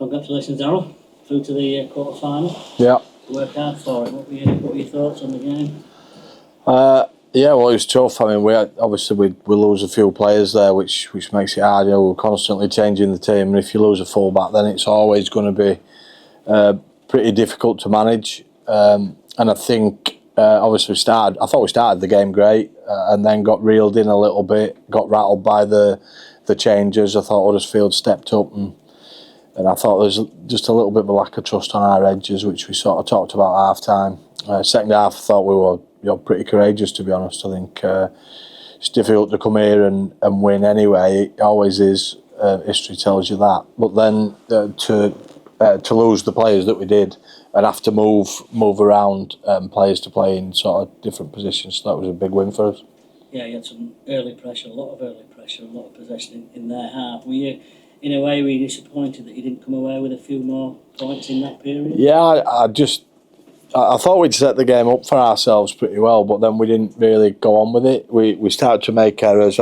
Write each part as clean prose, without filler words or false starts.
Congratulations, Darryl, through to the quarter-final. Yeah. Worked hard for it. What were your thoughts on the game? Yeah, well, it was tough. I mean, we lose a few players there, which makes it hard. We're constantly changing the team, and if you lose a full-back, then it's always going to be pretty difficult to manage. And I think, obviously, I thought we started the game great, and then got reeled in a little bit, got rattled by the changes. I thought Huddersfield stepped up, and I thought there was just a little bit of a lack of trust on our edges, which we sort of talked about at half-time. Second half, I thought we were pretty courageous, to be honest. I think it's difficult to come here and win anyway. It always is. History tells you that. But then to lose the players that we did and have to move around players to play in sort of different positions, that was a big win for us. Yeah, you had some early pressure, a lot of early pressure, a lot of possession in their half. Were you, in a way, disappointed that you didn't come away with a few more points in that period? Yeah, I thought we'd set the game up for ourselves pretty well, but then we didn't really go on with it. We started to make errors.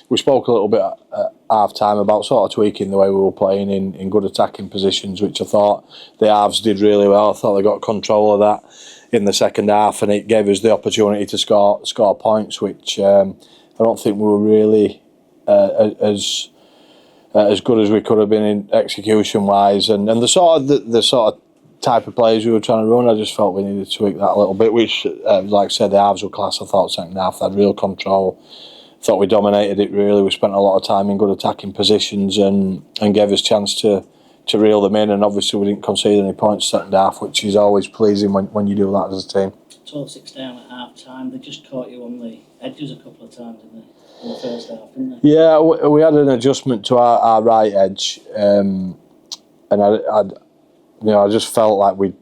We spoke a little bit at half-time about sort of tweaking the way we were playing in good attacking positions, which I thought the halves did really well. I thought they got control of that in the second half, and it gave us the opportunity to score points, which I don't think we were really as good as we could have been in execution-wise, and the sort of type of players we were trying to run, I just felt we needed to tweak that a little bit, which, like I said, the halves were class. I thought second half they had real control. I thought we dominated it really. We spent a lot of time in good attacking positions and gave us a chance to reel them in, and obviously we didn't concede any points second half, which is always pleasing when you do that as a team. 12-6 down at half-time. They just caught you on the edges a couple of times in the first half, didn't they? Yeah, we had an adjustment to our right edge, and I just felt like we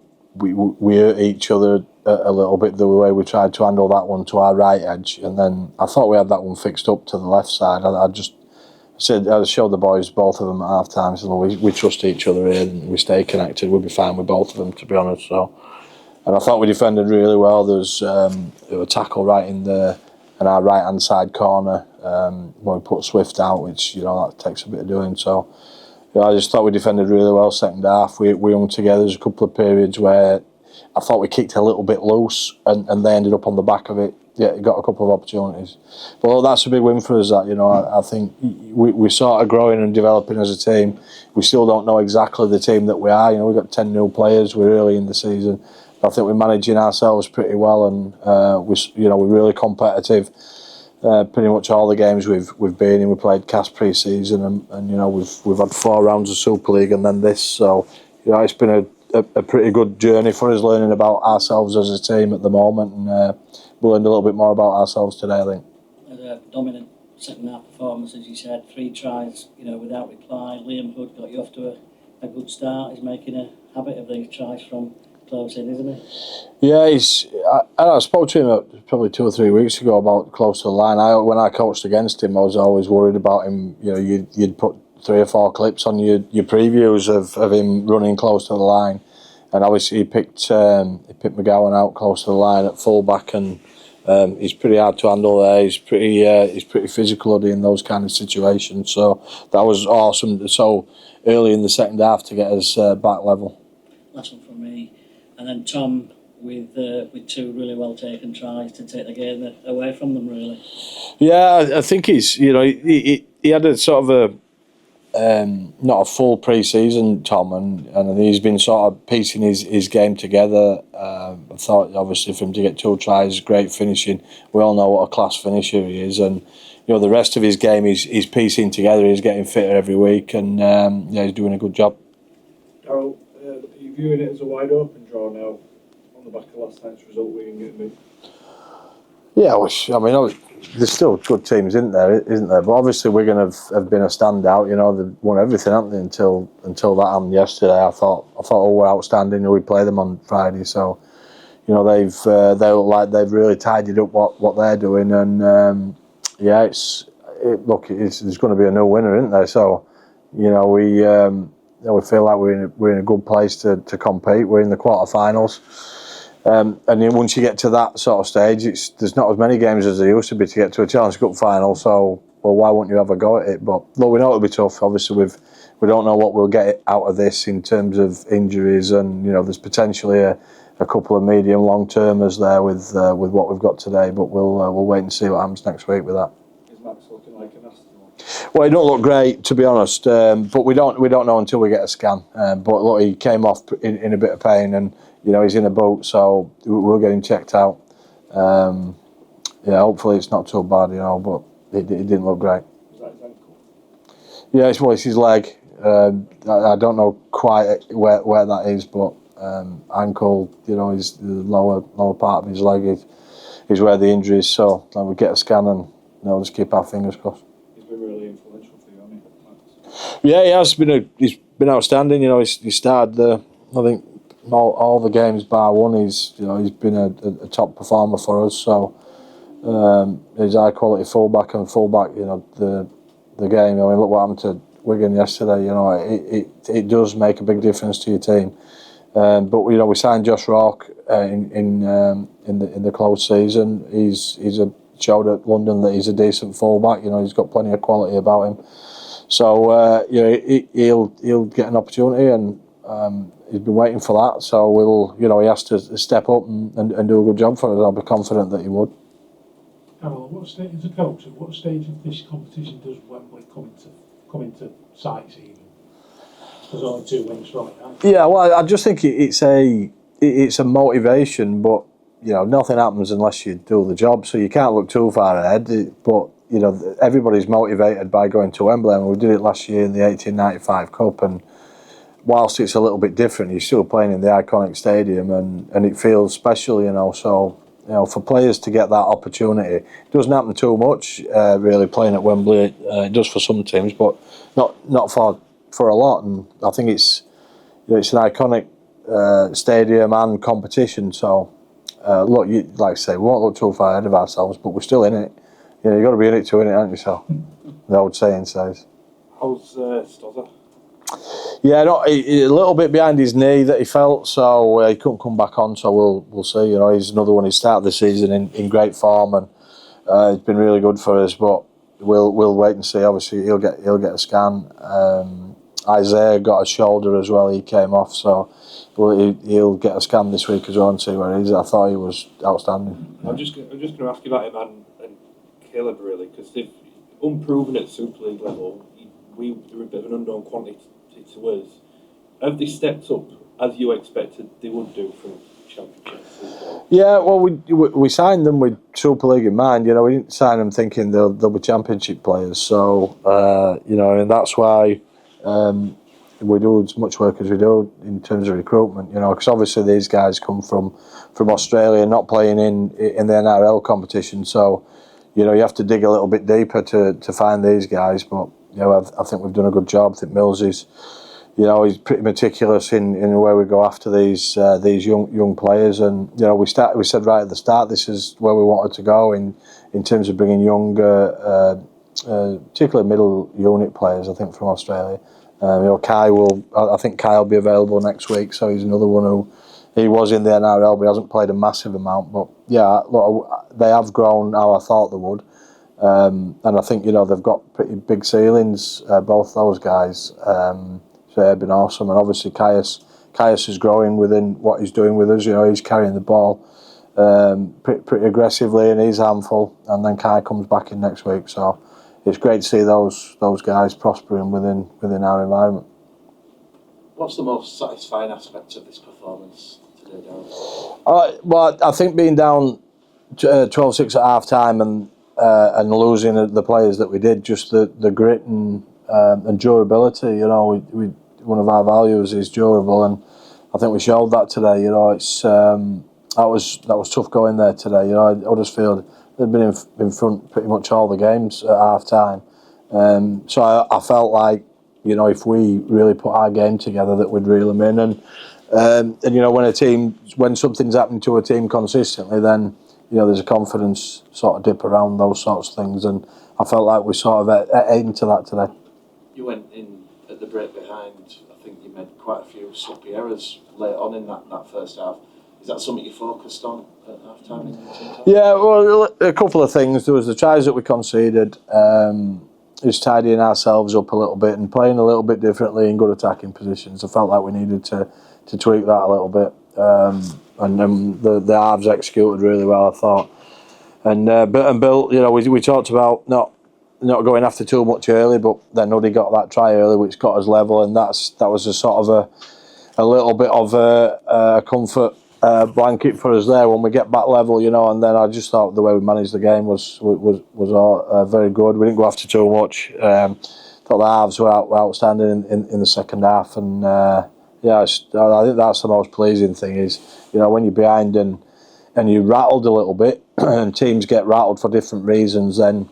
hurt each other a little bit the way we tried to handle that one to our right edge, and then I thought we had that one fixed up to the left side. I showed the boys, both of them at half time, so we trust each other here and we stay connected. We'll be fine with both of them, to be honest. So, and I thought we defended really well. There was a tackle right in our right hand side corner when we put Swift out, which that takes a bit of doing. So. I just thought we defended really well second half. We hung together. There's a couple of periods where I thought we kicked a little bit loose and they ended up on the back of it. Yeah, got a couple of opportunities. But that's a big win for us, that, I think we're sort of growing and developing as a team. We still don't know exactly the team that we are. We've got 10 new players. We're early in the season. I think we're managing ourselves pretty well, and we're really competitive. Pretty much all the games we've been in, we played CAS pre-season, and we've had 4 rounds of Super League and then this. So it's been a pretty good journey for us, learning about ourselves as a team at the moment, and we learned a little bit more about ourselves today, I think. A dominant second half performance, as you said, 3 tries, without reply. Liam Hood got you off to a good start. He's making a habit of these tries from close in, isn't he? Yeah, I spoke to him probably 2 or 3 weeks ago about close to the line. When I coached against him, I was always worried about him. You'd put 3 or 4 clips on your previews of him running close to the line, and obviously he picked McGowan out close to the line at fullback, and he's pretty hard to handle there. He's pretty physical in those kind of situations. So that was awesome. So early in the second half to get us back level. Last one from me. And then Tom with 2 really well taken tries to take the game away from them, really. Yeah, I think he had a sort of not a full pre-season, Tom, and he's been sort of piecing his game together. I thought obviously for him to get 2 tries, great finishing. We all know what a class finisher he is, and the rest of his game he's piecing together. He's getting fitter every week, and he's doing a good job. Darryl, are you viewing it as a wide open draw now on the back of last night's result we can get in? Yeah, there's still good teams, isn't there? But obviously Wigan have been a standout. They've won everything, haven't they? Until that happened yesterday. I thought all were outstanding. We play them on Friday, so they look like they've really tidied up what they're doing. And there's going to be a new winner, isn't there? So we feel like we're in a good place to compete. We're in the quarterfinals. And then once you get to that sort of stage, there's not as many games as there used to be to get to a Challenge Cup final. So, why won't you have a go at it? But look, we know it'll be tough. Obviously, we've we don't know what we'll get out of this in terms of injuries, and there's potentially a couple of medium long termers there with what we've got today. But we'll wait and see what happens next week with that. Is Max looking like an astronaut? Well, he don't look great, to be honest, but we don't know until we get a scan. But look, he came off in a bit of pain, and he's in a boot, so we'll get him checked out. Hopefully it's not too bad, but it didn't look great. Is that his ankle? Yeah, it's his leg. I don't know quite where that is, but ankle, is the lower part of his leg is where the injury is. So we get a scan and just keep our fingers crossed. He's been really influential for you, hasn't he, Max? Yeah, he has been. He's been outstanding. He started I think all the games bar one. He's been a top performer for us. So he's high quality fullback, the game. I mean, look what happened to Wigan yesterday. It does make a big difference to your team. But we signed Josh Rourke in the close season. He's showed at London that he's a decent fullback. He's got plenty of quality about him. So he'll get an opportunity, and he's been waiting for that. So he has to step up and do a good job for us. I'll be confident that he would. Carol, what stage, as a coach, at what stage of this competition does Wembley come into sight even? There's only 2 wins from it, right? Yeah, well, I just think it's a motivation, but nothing happens unless you do the job. So you can't look too far ahead. But everybody's motivated by going to Wembley, and we did it last year in the 1895 Cup. And whilst it's a little bit different, you're still playing in the iconic stadium, and it feels special. So for players to get that opportunity, it doesn't happen too much. Really playing at Wembley, it does for some teams, but not for a lot. And I think it's it's an iconic stadium and competition. So look, like I say, we won't look too far ahead of ourselves, but we're still in it. You've got to be in it to win it, haven't you? So the old saying says. How's Stozza? Yeah, a little bit behind his knee that he felt, so he couldn't come back on. So we'll see. He's another one. He started the season in great form, and it's been really good for us. But we'll wait and see. Obviously, he'll get a scan. Isaiah got a shoulder as well. He came off, so he'll get a scan this week as well and see where he is. I thought he was outstanding. I'm just going to ask you about him and Caleb really, because they've unproven at Super League level. They're a bit of an unknown quantity to us. Have they stepped up as you expected they would do from Championship? Yeah, well, we signed them with Super League in mind. We didn't sign them thinking they'll be Championship players. So and that's why we do as much work as we do in terms of recruitment. Because obviously these guys come from Australia, not playing in the NRL competition. So you have to dig a little bit deeper to find these guys, but. I think we've done a good job. I think Mills is, he's pretty meticulous in the way we go after these young players. And we said right at the start, this is where we wanted to go in terms of bringing younger, particularly middle unit players. I think from Australia. Kai will be available next week, so he's another one who he was in the NRL, but he hasn't played a massive amount. But yeah, look, they have grown how I thought they would. And I think they've got pretty big ceilings, both those guys. So they've been awesome, and obviously Caius is growing within what he's doing with us. He's carrying the ball pretty aggressively, and he's handful. And then Kai comes back in next week, so it's great to see those guys prospering within our environment. What's the most satisfying aspect of this performance today, Darren? Well, I think being down 12-6 at half time and losing the players that we did, just the grit and durability. One of our values is durable, and I think we showed that today. It's that was tough going there today. Huddersfield had been in front pretty much all the games at half time, so I felt like if we really put our game together, that we'd reel them in. And when something's happening to a team consistently, then there's a confidence sort of dip around those sorts of things, and I felt like we sort of ate into that today. You went in at the break behind. I think you made quite a few sloppy errors late on in that first half. Is that something you focused on at half time? Yeah, well, a couple of things. There was the tries that we conceded. tidying ourselves up a little bit and playing a little bit differently in good attacking positions. I felt like we needed to tweak that a little bit, and then the halves executed really well, I thought. And Bill, you know, we talked about not going after too much early, but then Nuddy got that try early, which got us level, and that was a sort of a little bit of a comfort blanket for us there when we get back level, you know. And then I just thought the way we managed the game was all very good. We didn't go after too much. Thought the halves were outstanding in the second half, and yeah, I think that's the most pleasing thing is, you know, when you're behind and you're rattled a little bit, and teams get rattled for different reasons, then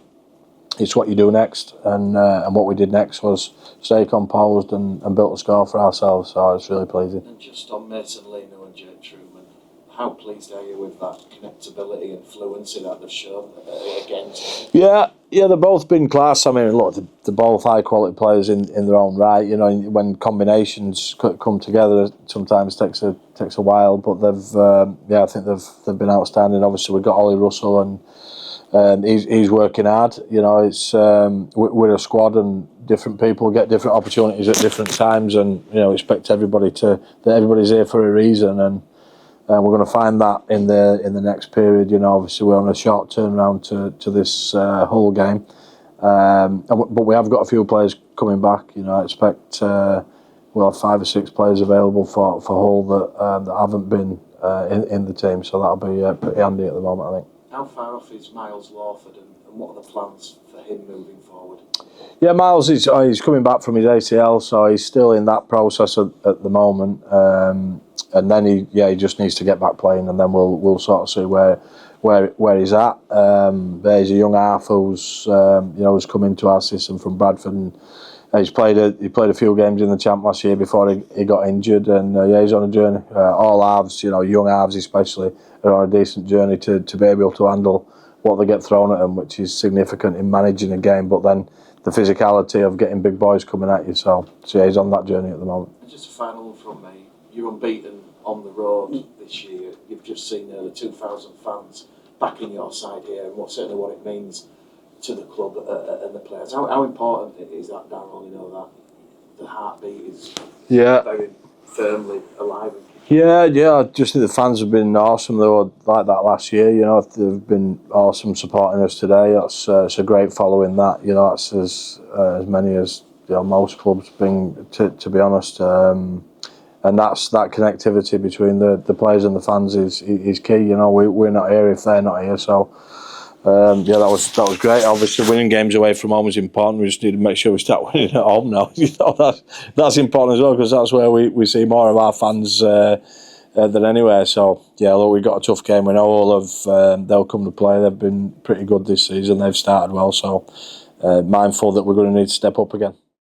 it's what you do next, and what we did next was stay composed and built a score for ourselves, so it's really pleasing. And just on Mason Leno and Jake Truman, how pleased are you with that connectability and fluency that they've shown again? Yeah, they've both been class. I mean, look, they're both high quality players in their own right. You know, when combinations come together, it sometimes takes a while, but I think they've been outstanding. Obviously, we've got Ollie Russell, and he's working hard. You know, it's we're a squad, and different people get different opportunities at different times, and you know, expect that everybody's here for a reason, and we're going to find that in the next period. You know, obviously we're on a short turnaround to this Hull game, but we have got a few players coming back. You know, I expect we'll have 5 or 6 players available for Hull that haven't been in the team, so that'll be pretty handy at the moment, I think. How far off is Miles Lawford, and what are the plans for him moving forward? Yeah, Miles he's coming back from his ACL, so he's still in that process at the moment. And then he just needs to get back playing, and then we'll sort of see where he's at. There's a young half who's come into our system from Bradford, and he played a few games in the Champ last year before he got injured, and he's on a journey. All halves, you know, young halves especially, are on a decent journey to be able to handle what they get thrown at them, which is significant in managing a game. But then the physicality of getting big boys coming at you, so yeah, he's on that journey at the moment. And just a final one from me. You're unbeaten on the road this year. You've just seen nearly 2,000 fans backing your side here, and certainly what it means to the club and the players. How important is that, Darryl? You know, that the heartbeat is very firmly alive. Yeah, I just think the fans have been awesome. They were like that last year. You know, they've been awesome supporting us today. It's a great following that. You know, that's as many as, you know, most clubs bring. To be honest. And that connectivity between the players and the fans is key. You know, we're not here if they're not here. So that was great. Obviously, winning games away from home is important. We just need to make sure we start winning at home now. You know, that's important as well, because that's where we see more of our fans than anywhere. So yeah, look, we've got a tough game. We know all of they'll come to play. They've been pretty good this season. They've started well. So mindful that we're going to need to step up again.